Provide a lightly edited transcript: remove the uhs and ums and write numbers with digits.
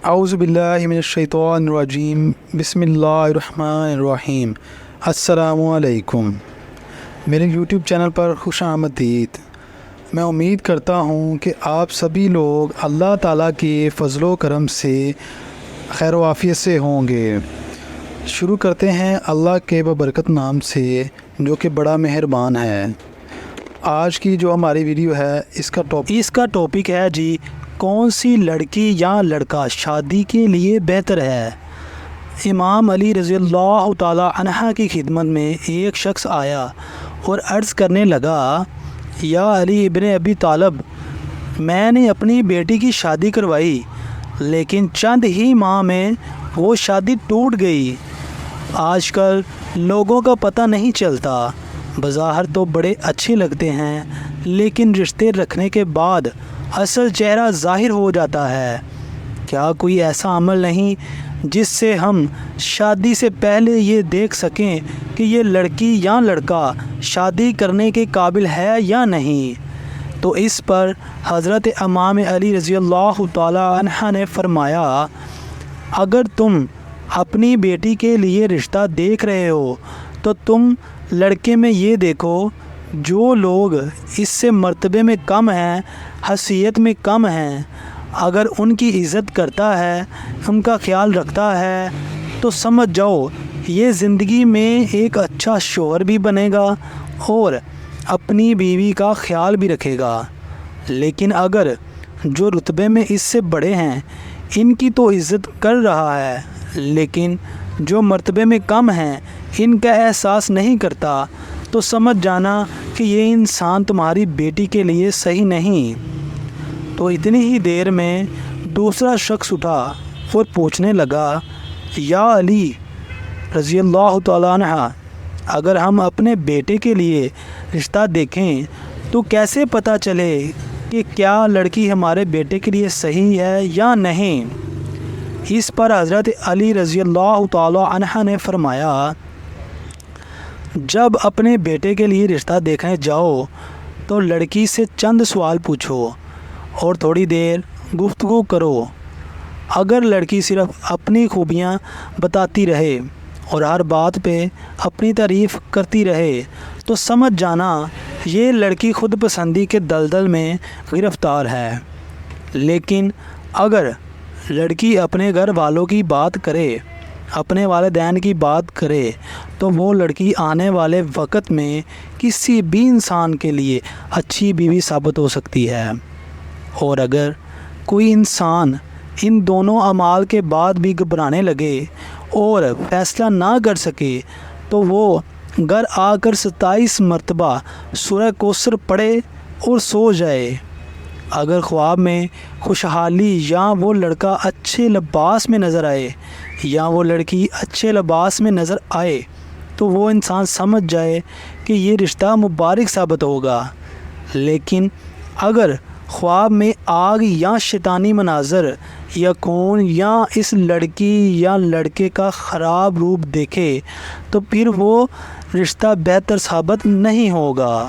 اعوذ باللہ من الشیطان الرجیم بسم اللہ الرحمن الرحیم۔ السلام علیکم، میرے یوٹیوب چینل پر خوش آمدید۔ میں امید کرتا ہوں کہ آپ سبھی لوگ اللہ تعالیٰ کے فضل و کرم سے خیر و عافیت سے ہوں گے۔ شروع کرتے ہیں اللہ کے ببرکت نام سے جو کہ بڑا مہربان ہے۔ آج کی جو ہماری ویڈیو ہے اس کا ٹاپک ہے جی، کون سی لڑکی یا لڑکا شادی کے لیے بہتر ہے۔ امام علی رضی اللہ تعالی عنہ کی خدمت میں ایک شخص آیا اور عرض کرنے لگا، یا علی ابن ابی طالب، میں نے اپنی بیٹی کی شادی کروائی لیکن چند ہی ماہ میں وہ شادی ٹوٹ گئی۔ آج کل لوگوں کا پتہ نہیں چلتا، بظاہر تو بڑے اچھے لگتے ہیں لیکن رشتے رکھنے کے بعد اصل چہرہ ظاہر ہو جاتا ہے۔ کیا کوئی ایسا عمل نہیں جس سے ہم شادی سے پہلے یہ دیکھ سکیں کہ یہ لڑکی یا لڑکا شادی کرنے کے قابل ہے یا نہیں؟ تو اس پر حضرت امام علی رضی اللہ تعالی عنہ نے فرمایا، اگر تم اپنی بیٹی کے لیے رشتہ دیکھ رہے ہو تو تم لڑکے میں یہ دیکھو جو لوگ اس سے مرتبے میں کم ہیں، حیثیت میں کم ہیں، اگر ان کی عزت کرتا ہے، ان کا خیال رکھتا ہے تو سمجھ جاؤ یہ زندگی میں ایک اچھا شوہر بھی بنے گا اور اپنی بیوی کا خیال بھی رکھے گا۔ لیکن اگر جو رتبے میں اس سے بڑے ہیں ان کی تو عزت کر رہا ہے لیکن جو مرتبے میں کم ہیں ان کا احساس نہیں کرتا، تو سمجھ جانا کہ یہ انسان تمہاری بیٹی کے لیے صحیح نہیں۔ تو اتنی ہی دیر میں دوسرا شخص اٹھا اور پوچھنے لگا، یا علی رضی اللہ تعالیٰ عنہ، اگر ہم اپنے بیٹے کے لیے رشتہ دیکھیں تو کیسے پتہ چلے کہ کیا لڑکی ہمارے بیٹے کے لیے صحیح ہے یا نہیں؟ اس پر حضرت علی رضی اللہ تعالیٰ عنہ نے فرمایا، جب اپنے بیٹے کے لیے رشتہ دیکھنے جاؤ تو لڑکی سے چند سوال پوچھو اور تھوڑی دیر گفتگو کرو۔ اگر لڑکی صرف اپنی خوبیاں بتاتی رہے اور ہر بات پہ اپنی تعریف کرتی رہے تو سمجھ جانا یہ لڑکی خود پسندی کے دلدل میں گرفتار ہے۔ لیکن اگر لڑکی اپنے گھر والوں کی بات کرے، اپنے والدین کی بات کرے تو وہ لڑکی آنے والے وقت میں کسی بھی انسان کے لیے اچھی بیوی ثابت ہو سکتی ہے۔ اور اگر کوئی انسان ان دونوں اعمال کے بعد بھی گھبرانے لگے اور فیصلہ نہ کر سکے تو وہ گھر آ کر 27 مرتبہ سورہ کوثر پڑھے اور سو جائے۔ اگر خواب میں خوشحالی یا وہ لڑکا اچھے لباس میں نظر آئے یا وہ لڑکی اچھے لباس میں نظر آئے تو وہ انسان سمجھ جائے کہ یہ رشتہ مبارک ثابت ہوگا۔ لیکن اگر خواب میں آگ یا شیطانی مناظر یا خون یا اس لڑکی یا لڑکے کا خراب روپ دیکھے تو پھر وہ رشتہ بہتر ثابت نہیں ہوگا۔